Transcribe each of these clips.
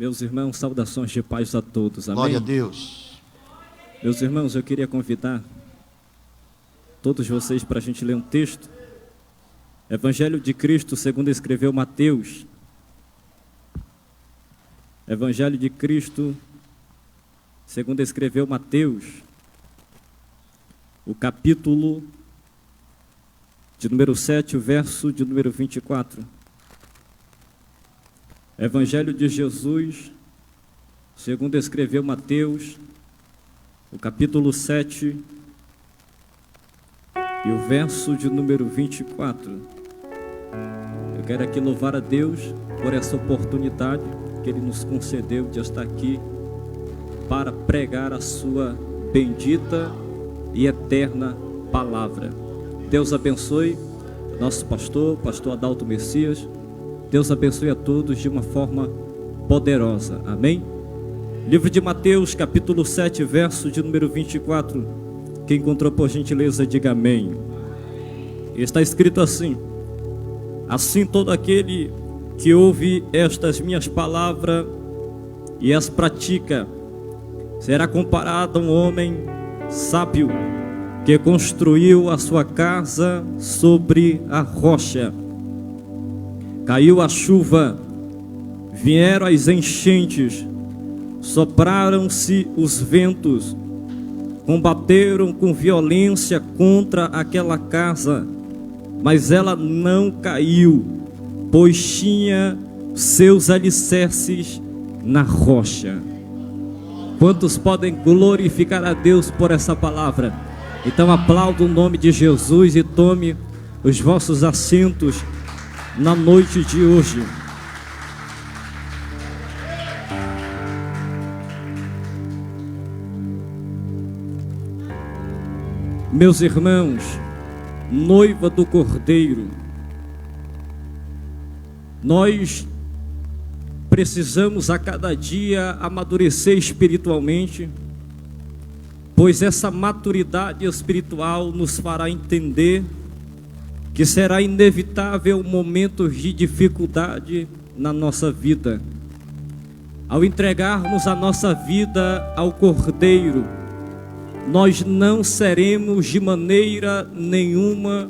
Meus irmãos, saudações de paz a todos, amém? Glória a Deus. Meus irmãos, eu queria convidar todos vocês para a gente ler um texto. Evangelho de Cristo segundo escreveu Mateus. Evangelho de Cristo segundo escreveu Mateus. O capítulo de número 7, o verso de número 24. Evangelho de Jesus, segundo escreveu Mateus, o capítulo 7 e o verso de número 24. Eu quero aqui louvar a Deus por essa oportunidade que Ele nos concedeu de estar aqui para pregar a sua bendita e eterna palavra. Deus abençoe o nosso pastor Adalto Messias. Deus abençoe a todos de uma forma poderosa. Amém? Livro de Mateus, capítulo 7, verso de número 24. Quem encontrou, por gentileza, diga amém. Está escrito assim: assim todo aquele que ouve estas minhas palavras e as pratica, será comparado a um homem sábio que construiu a sua casa sobre a rocha. Caiu a chuva, vieram as enchentes, sopraram-se os ventos, combateram com violência contra aquela casa, mas ela não caiu, pois tinha seus alicerces na rocha. Quantos podem glorificar a Deus por essa palavra? Então aplauda o nome de Jesus e tome os vossos assentos na noite de hoje. Meus irmãos, noiva do Cordeiro, nós precisamos a cada dia amadurecer espiritualmente, pois essa maturidade espiritual nos fará entender que será inevitável momentos de dificuldade na nossa vida. Ao entregarmos a nossa vida ao Cordeiro, nós não seremos de maneira nenhuma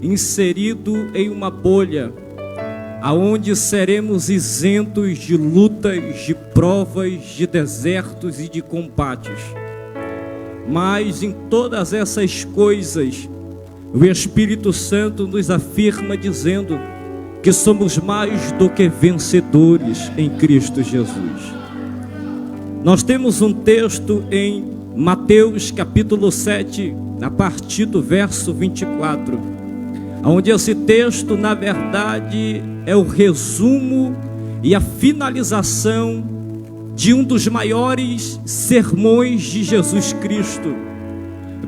inseridos em uma bolha, aonde seremos isentos de lutas, de provas, de desertos e de combates. Mas em todas essas coisas, o Espírito Santo nos afirma dizendo que somos mais do que vencedores em Cristo Jesus. Nós temos um texto em Mateus capítulo 7, a partir do verso 24, onde esse texto, na verdade, é o resumo e a finalização de um dos maiores sermões de Jesus Cristo.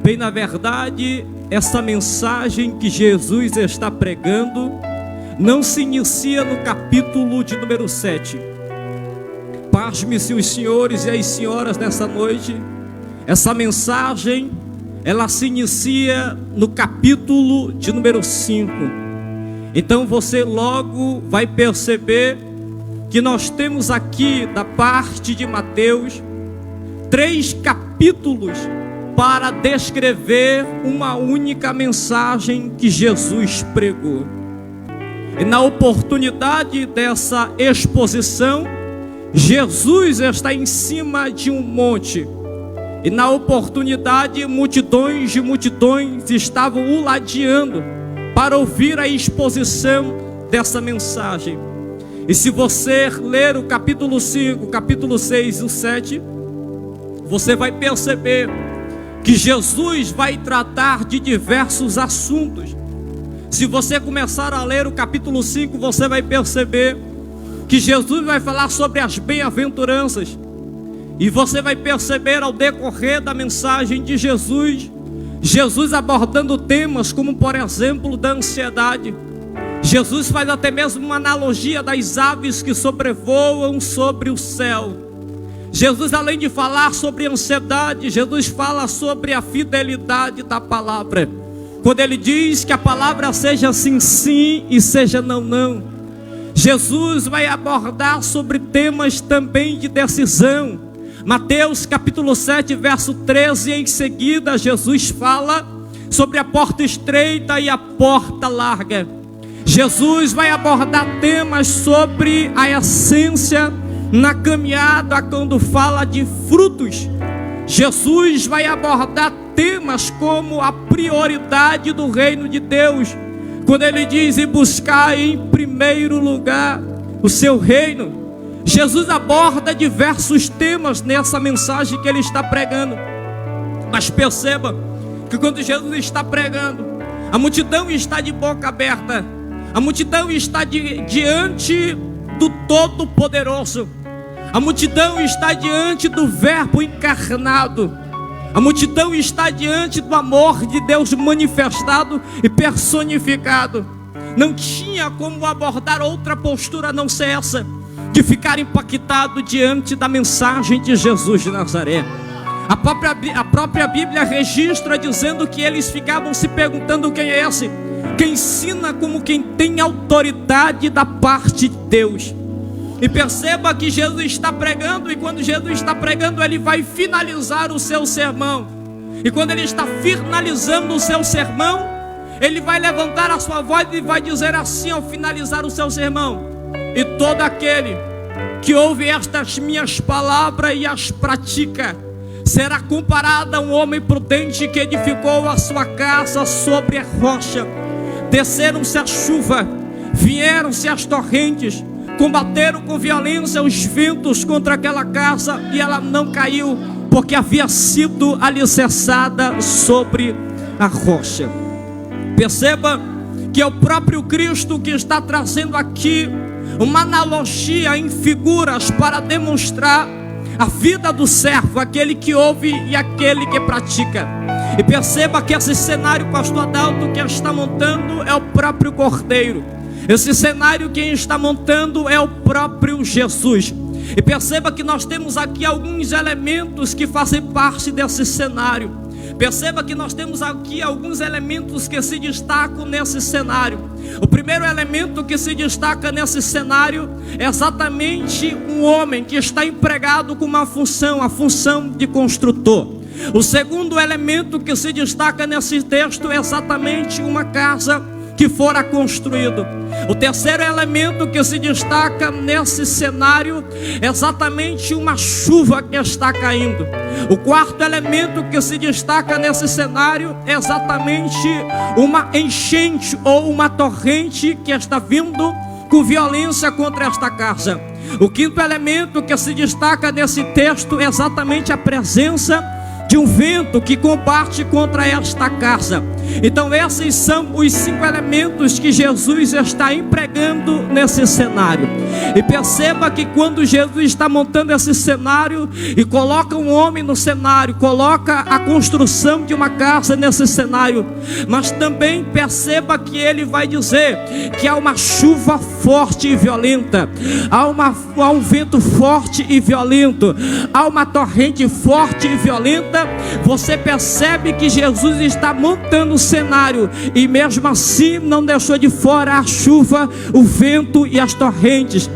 Bem, na verdade, essa mensagem que Jesus está pregando não se inicia no capítulo de número 7. Pasme-se os senhores e as senhoras nessa noite. Essa mensagem, ela se inicia no capítulo de número 5. Então você logo vai perceber que nós temos aqui, da parte de Mateus, 3 capítulos para descrever uma única mensagem que Jesus pregou. E na oportunidade dessa exposição, Jesus está em cima de um monte. E na oportunidade, multidões de multidões estavam o ladeando para ouvir a exposição dessa mensagem. E se você ler o capítulo 5, capítulo 6 e o 7, você vai perceber que Jesus vai tratar de diversos assuntos. Se você começar a ler o capítulo 5, você vai perceber que Jesus vai falar sobre as bem-aventuranças. E você vai perceber ao decorrer da mensagem de Jesus, Jesus abordando temas como, por exemplo, da ansiedade. Jesus faz até mesmo uma analogia das aves que sobrevoam sobre o céu. Jesus, além de falar sobre ansiedade, Jesus fala sobre a fidelidade da palavra. Quando ele diz que a palavra seja sim, sim e seja não, não. Jesus vai abordar sobre temas também de decisão. Mateus capítulo 7, verso 13, em seguida Jesus fala sobre a porta estreita e a porta larga. Jesus vai abordar temas sobre a essência na caminhada quando fala de frutos. Jesus vai abordar temas como a prioridade do reino de Deus, quando ele diz: e buscar em primeiro lugar o seu reino. Jesus aborda diversos temas nessa mensagem que ele está pregando. Mas perceba que quando Jesus está pregando, a multidão está de boca aberta, a multidão está diante do Todo-Poderoso, a multidão está diante do Verbo encarnado, a multidão está diante do amor de Deus manifestado e personificado. Não tinha como abordar outra postura a não ser essa, de ficar impactado diante da mensagem de Jesus de Nazaré. A própria Bíblia registra dizendo que eles ficavam se perguntando: quem é esse que ensina como quem tem autoridade da parte de Deus? E perceba que Jesus está pregando, e quando Jesus está pregando, ele vai finalizar o seu sermão. E quando ele está finalizando o seu sermão, ele vai levantar a sua voz e vai dizer assim ao finalizar o seu sermão: e todo aquele que ouve estas minhas palavras e as pratica será comparado a um homem prudente que edificou a sua casa sobre a rocha. Desceram-se a chuva, vieram-se as torrentes, combateram com violência os ventos contra aquela casa, e ela não caiu, porque havia sido alicerçada sobre a rocha. Perceba que é o próprio Cristo que está trazendo aqui uma analogia em figuras para demonstrar a vida do servo, aquele que ouve e aquele que pratica. E perceba que esse cenário, pastor Adalto, que está montando é o próprio Cordeiro. Esse cenário quem está montando é o próprio Jesus. E perceba que nós temos aqui alguns elementos que fazem parte desse cenário. Perceba que nós temos aqui alguns elementos que se destacam nesse cenário. O primeiro elemento que se destaca nesse cenário é exatamente um homem que está empregado com uma função, a função de construtor. O segundo elemento que se destaca nesse texto é exatamente uma casa que fora construído. O terceiro elemento que se destaca nesse cenário é exatamente uma chuva que está caindo. O quarto elemento que se destaca nesse cenário é exatamente uma enchente ou uma torrente que está vindo com violência contra esta casa. O quinto elemento que se destaca nesse texto é exatamente a presença de um vento que combate contra esta casa. Então esses são os 5 elementos que Jesus está empregando nesse cenário. E perceba que quando Jesus está montando esse cenário e coloca um homem no cenário, coloca a construção de uma casa nesse cenário, mas também perceba que ele vai dizer que há uma chuva forte e violenta, há um vento forte e violento, há uma torrente forte e violenta. Você percebe que Jesus está montando o cenário e mesmo assim não deixou de fora a chuva, o vento e as torrentes.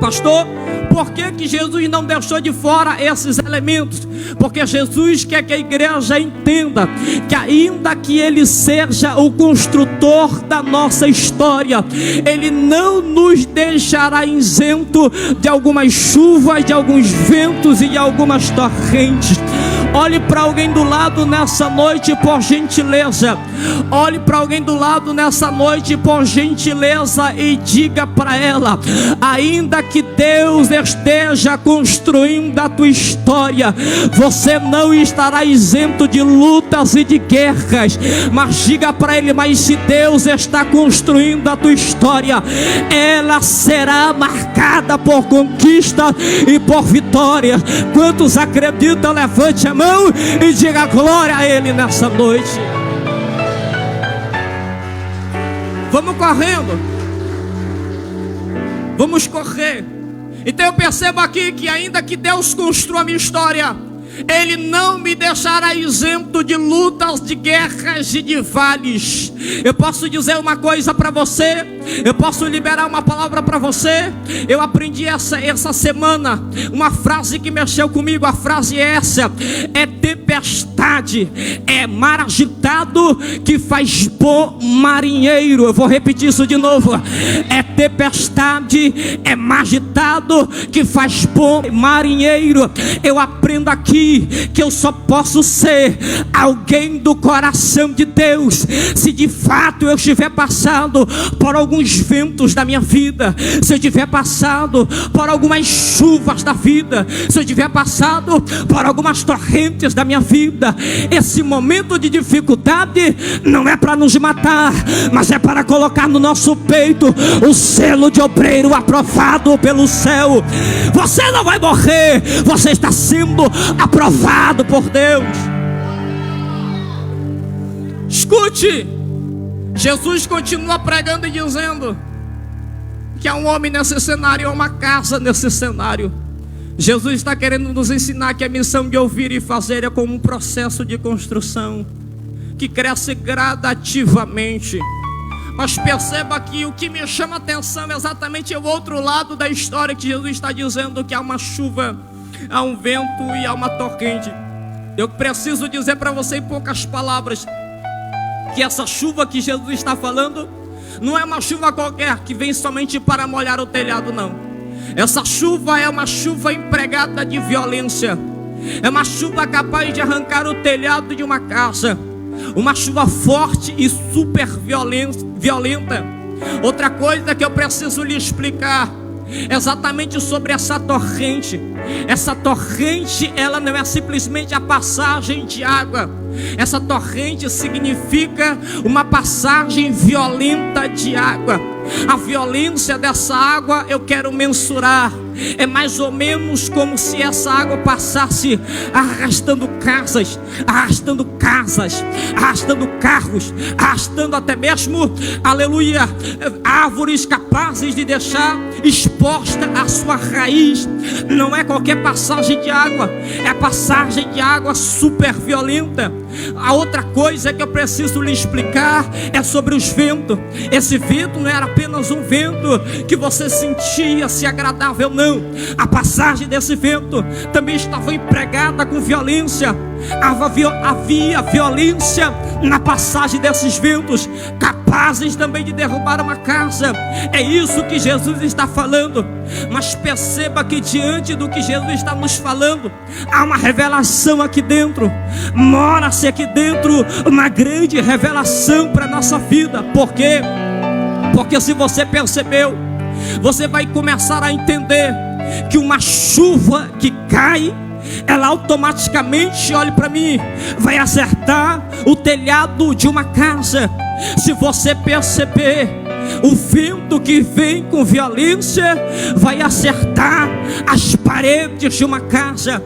Pastor, por que Jesus não deixou de fora esses elementos? Porque Jesus quer que a igreja entenda que ainda que Ele seja o construtor da nossa história, Ele não nos deixará isento de algumas chuvas, de alguns ventos e de algumas torrentes. Olhe para alguém do lado nessa noite, por gentileza. Olhe para alguém do lado nessa noite, por gentileza, e diga para ela: ainda que Deus esteja construindo a tua história, você não estará isento de lutas e de guerras. Mas diga para ele: mas se Deus está construindo a tua história, ela será marcada por conquista e por vitória. Quantos acreditam? Levante a mão e diga glória a Ele nessa noite. Vamos correndo, vamos correr. Então eu percebo aqui que ainda que Deus construa a minha história, Ele não me deixará isento de lutas, de guerras e de vales. Eu posso dizer uma coisa para você, eu posso liberar uma palavra para você. Eu aprendi essa semana uma frase que mexeu comigo. A frase é essa: é tempestade, é mar agitado que faz bom marinheiro. Eu vou repetir isso de novo: é tempestade, é mar agitado que faz bom marinheiro. Eu aprendo aqui que eu só posso ser alguém do coração de Deus se de fato eu estiver passando por alguns ventos da minha vida, se eu estiver passando por algumas chuvas da vida, se eu estiver passando por algumas torrentes da minha vida. Esse momento de dificuldade não é para nos matar, mas é para colocar no nosso peito o selo de obreiro aprovado pelo céu. Você não vai morrer, você está sendo aprovado por Deus. Escute, Jesus continua pregando e dizendo que há um homem nesse cenário, há uma casa nesse cenário. Jesus está querendo nos ensinar que a missão de ouvir e fazer é como um processo de construção que cresce gradativamente. Mas perceba que o que me chama a atenção é exatamente o outro lado da história, que Jesus está dizendo que há uma chuva, há um vento e há uma torrente. Eu preciso dizer para você em poucas palavras que essa chuva que Jesus está falando não é uma chuva qualquer que vem somente para molhar o telhado, não. Essa chuva é uma chuva empregada de violência. É uma chuva capaz de arrancar o telhado de uma casa. Uma chuva forte e super violenta. Outra coisa que eu preciso lhe explicar exatamente sobre essa torrente. Essa torrente, ela não é simplesmente a passagem de água. Essa torrente significa uma passagem violenta de água. A violência dessa água eu quero mensurar. É mais ou menos como se essa água passasse arrastando casas, arrastando carros, arrastando até mesmo, aleluia, árvores capazes de deixar exposta a sua raiz. Não é qualquer passagem de água, é a passagem de água super violenta. A outra coisa que eu preciso lhe explicar é sobre os ventos. Esse vento não era apenas um vento que você sentia se agradável, não. A passagem desse vento também estava empregada com violência. Havia violência na passagem desses ventos, capazes também de derrubar uma casa. É isso que Jesus está falando. Mas perceba que diante do que Jesus está nos falando, há uma revelação aqui dentro. Mora-se aqui dentro uma grande revelação para a nossa vida. Por quê? Porque se você percebeu, você vai começar a entender que uma chuva que cai, ela automaticamente, olhe para mim, vai acertar o telhado de uma casa. Se você perceber, o vento que vem com violência vai acertar as paredes de uma casa.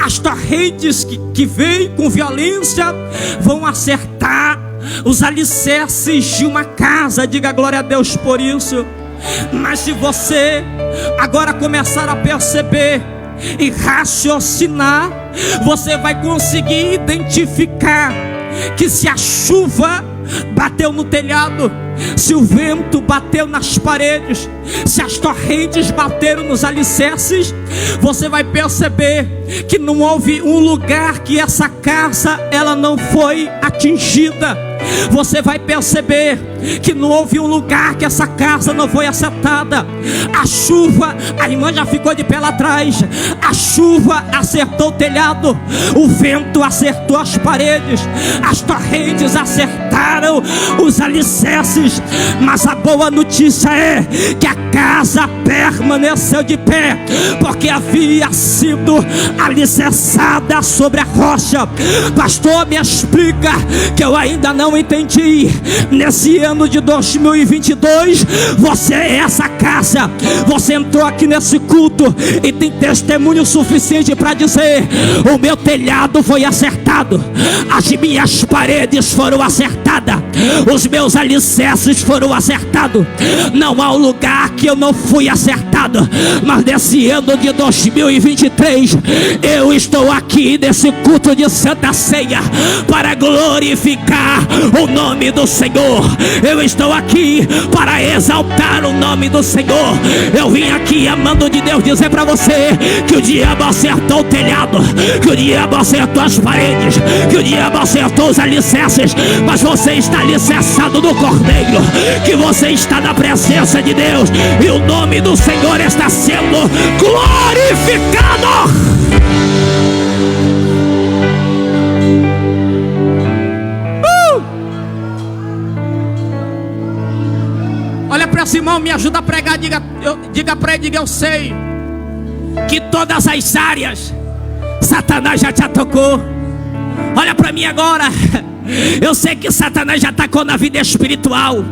As torrentes que vêm com violência vão acertar os alicerces de uma casa. Diga glória a Deus por isso. Mas se você agora começar a perceber e raciocinar, você vai conseguir identificar que se a chuva bateu no telhado, se o vento bateu nas paredes, se as torrentes bateram nos alicerces, você vai perceber que não houve um lugar que essa casa ela não foi atingida. Você vai perceber que não houve um lugar que essa casa não foi acertada. A chuva, a irmã já ficou de pé lá atrás. A chuva acertou o telhado, o vento acertou as paredes, as torrentes acertaram os alicerces. Mas a boa notícia é que a casa permaneceu de pé, porque havia sido alicerçada sobre a rocha. Pastor, me explica, que eu ainda não não entendi. Nesse ano de 2022, você é essa casa. Você entrou aqui nesse culto e tem testemunho suficiente para dizer: o meu telhado foi acertado, as minhas paredes foram acertadas, os meus alicerces foram acertados. Não há um lugar que eu não fui acertado. Mas nesse ano de 2023, eu estou aqui nesse culto de Santa Ceia para glorificar o nome do Senhor. Eu estou aqui para exaltar o nome do Senhor. Eu vim aqui, amando de Deus, dizer para você que o diabo acertou o telhado, que o diabo acertou as paredes, que o diabo acertou os alicerces, mas você está alicerçado no Cordeiro, que você está na presença de Deus e o nome do Senhor está sendo glorificado. Olha para esse irmão, me ajuda a pregar. Diga para ele, eu sei que todas as áreas Satanás já te atacou. Olha para mim agora. Eu sei que Satanás já atacou na vida espiritual,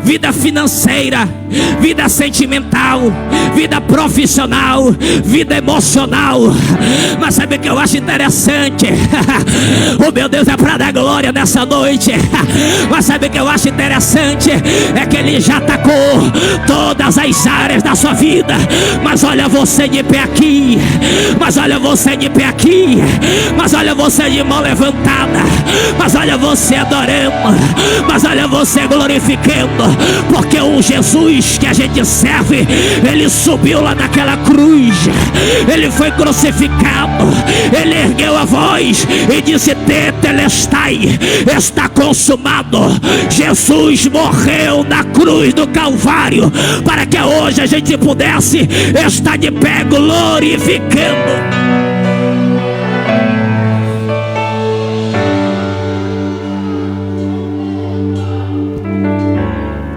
vida financeira, vida sentimental, vida profissional, vida emocional. Mas sabe o que eu acho interessante? Oh meu Deus, é para dar glória nessa noite. Mas sabe o que eu acho interessante? É que ele já atacou todas as áreas da sua vida. Mas olha você de pé aqui, mas olha você de pé aqui, mas olha você de mão levantada, mas olha você adorando, mas olha você glorificando. Porque o Jesus que a gente serve, ele subiu lá naquela cruz, ele foi crucificado, ele ergueu a voz e disse: Tetelestai, está consumado. Jesus morreu na cruz do Calvário para que hoje a gente pudesse estar de pé glorificando.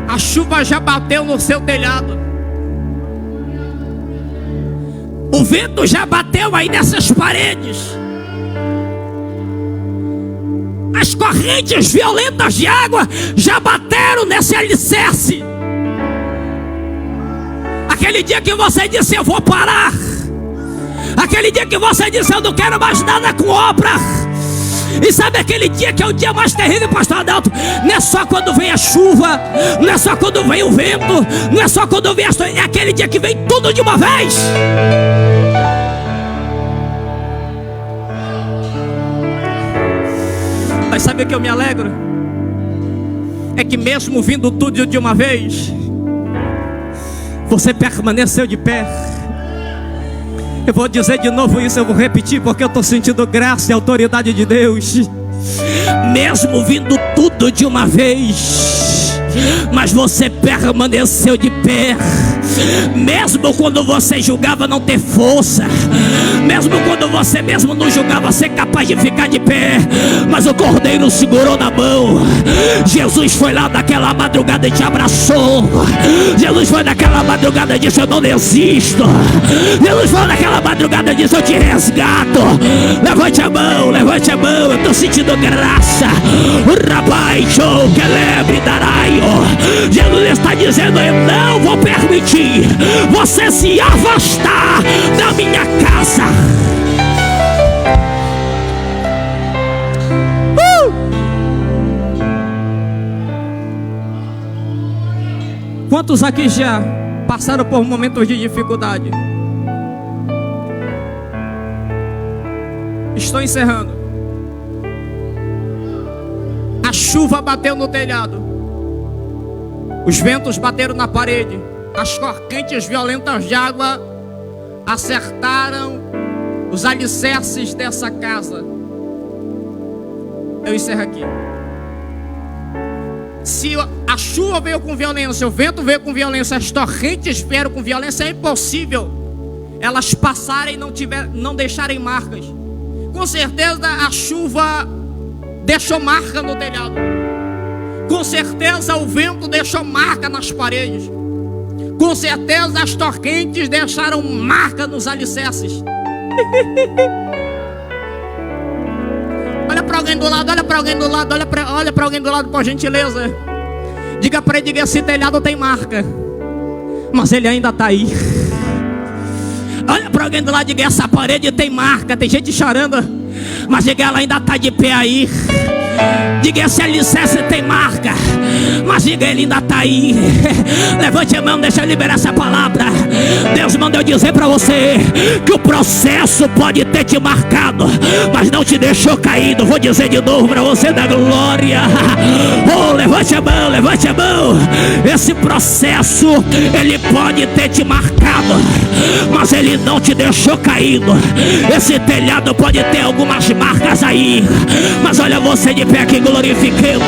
A chuva já bateu no seu telhado, o vento já bateu aí nessas paredes, as correntes violentas de água já bateram nesse alicerce. Aquele dia que você disse: eu vou parar, aquele dia que você disse: eu não quero mais nada com obra. E sabe aquele dia que é o dia mais terrível, pastor Adalto? Não é só quando vem a chuva, não é só quando vem o vento, não é só quando vem é aquele dia que vem tudo de uma vez. Mas sabe o que eu me alegro? É que mesmo vindo tudo de uma vez, você permaneceu de pé. Eu vou dizer de novo isso, eu vou repetir, porque eu estou sentindo graça e autoridade de Deus. Mesmo vindo tudo de uma vez, mas você permaneceu de pé. Mesmo quando você julgava não ter força, mesmo quando você mesmo não julgava ser capaz de ficar de pé, mas o Cordeiro segurou na mão. Jesus foi lá naquela madrugada e te abraçou. Jesus foi naquela madrugada e disse: eu não desisto. Jesus foi naquela madrugada e disse: eu te resgato. Levante a mão, eu estou sentindo graça. O rapaz, show, que lebre daraio. Jesus está dizendo: eu não vou permitir você se afastar da minha casa. Quantos aqui já passaram por momentos de dificuldade? Estou encerrando. A chuva bateu no telhado, os ventos bateram na parede, as correntes violentas de água acertaram os alicerces dessa casa. Eu encerro aqui. Se a chuva veio com violência, o vento veio com violência, as torrentes vieram com violência, é impossível elas passarem e não deixarem marcas. Com certeza a chuva deixou marca no telhado, com certeza o vento deixou marca nas paredes, com certeza as torrentes deixaram marca nos alicerces. Olha para alguém do lado, olha para alguém do lado, olha para alguém do lado, por gentileza. Diga para ele, diga, esse telhado tem marca, mas ele ainda está aí. Olha para alguém do lado, diga, essa parede tem marca, tem gente chorando, mas diga, ela ainda está de pé aí. Diga, esse alicerce tem marca, mas diga, ele ainda está aí. Levante a mão, deixa eu liberar essa palavra. Deus mandou eu dizer para você que o processo pode ter te marcado, mas não te deixou caído. Vou dizer de novo para você da glória. Oh, levante a mão, levante a mão. Esse processo, ele pode ter te marcado, mas ele não te deixou caído. Esse telhado pode ter algumas marcas aí, mas olha você de pé aqui glorificando.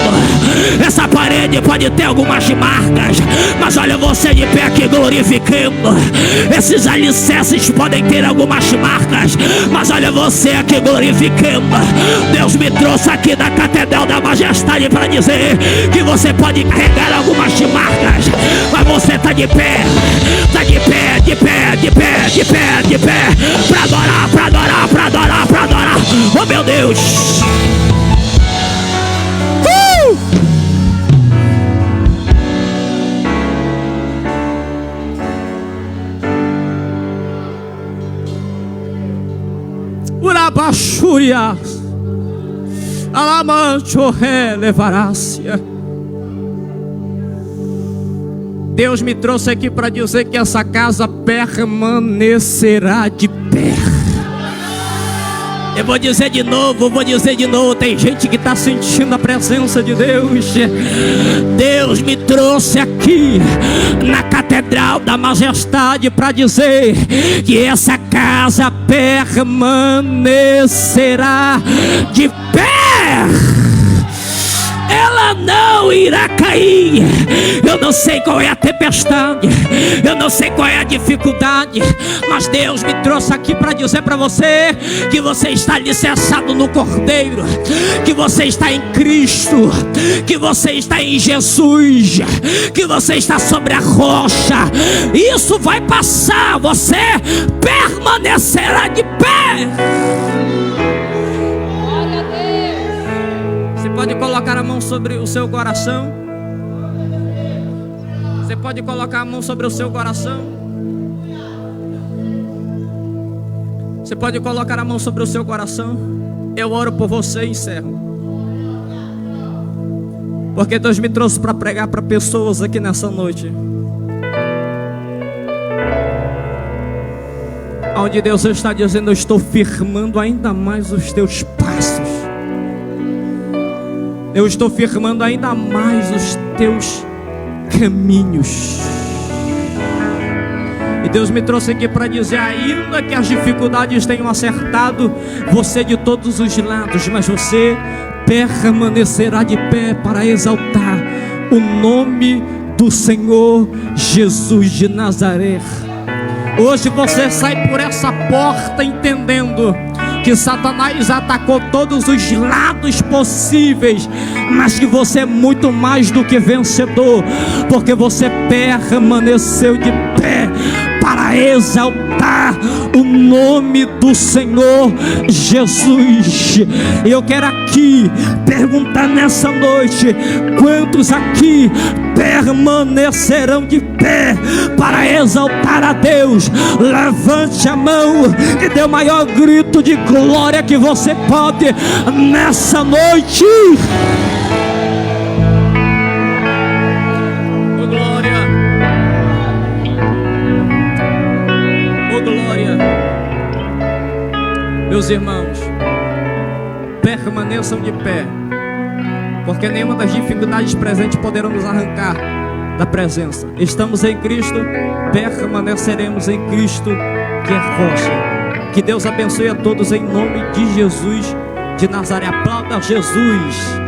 Essa parede pode ter algumas marcas, mas olha você de pé aqui glorificando. Esses alicerces podem ter algumas marcas, mas olha você aqui glorificando. Deus me trouxe aqui da Catedral da Majestade para dizer que você pode carregar algumas marcas, mas você está de pé, está de pé, de pé, de pé, de pé, de pé, para adorar, para adorar, para adorar, para adorar. Oh meu Deus! Urabachúria, alamancho relevarácia. Deus me trouxe aqui para dizer que essa casa permanecerá de pé. Eu vou dizer de novo, tem gente que está sentindo a presença de Deus. Deus me trouxe aqui na Catedral da Majestade para dizer que essa casa permanecerá de pé. Ela não irá cair. Eu não sei qual é a tempestade, eu não sei qual é a dificuldade, mas Deus me trouxe aqui para dizer para você que você está alicerçado no Cordeiro, que você está em Cristo, que você está em Jesus, que você está sobre a rocha. Isso vai passar, você permanecerá de pé. Pode colocar a mão sobre o seu coração. Você pode colocar a mão sobre o seu coração. Você pode colocar a mão sobre o seu coração. Eu oro por você e encerro. Porque Deus me trouxe para pregar para pessoas aqui nessa noite, onde Deus está dizendo: eu estou firmando ainda mais os teus passos. Eu estou firmando ainda mais os teus caminhos. E Deus me trouxe aqui para dizer, ainda que as dificuldades tenham acertado você de todos os lados, mas você permanecerá de pé para exaltar o nome do Senhor Jesus de Nazaré. Hoje você sai por essa porta entendendo que Satanás atacou todos os lados possíveis, mas que você é muito mais do que vencedor, porque você permaneceu de pé para exaltar o nome do Senhor Jesus. Eu quero aqui perguntar nessa noite: quantos aqui permanecerão de pé para exaltar a Deus? Levante a mão e dê o maior grito de glória que você pode nessa noite. Oh glória, oh glória. Meus irmãos, permaneçam de pé, porque nenhuma das dificuldades presentes poderão nos arrancar da presença. Estamos em Cristo, permaneceremos em Cristo, que é rocha. Que Deus abençoe a todos em nome de Jesus de Nazaré. Aplauda Jesus.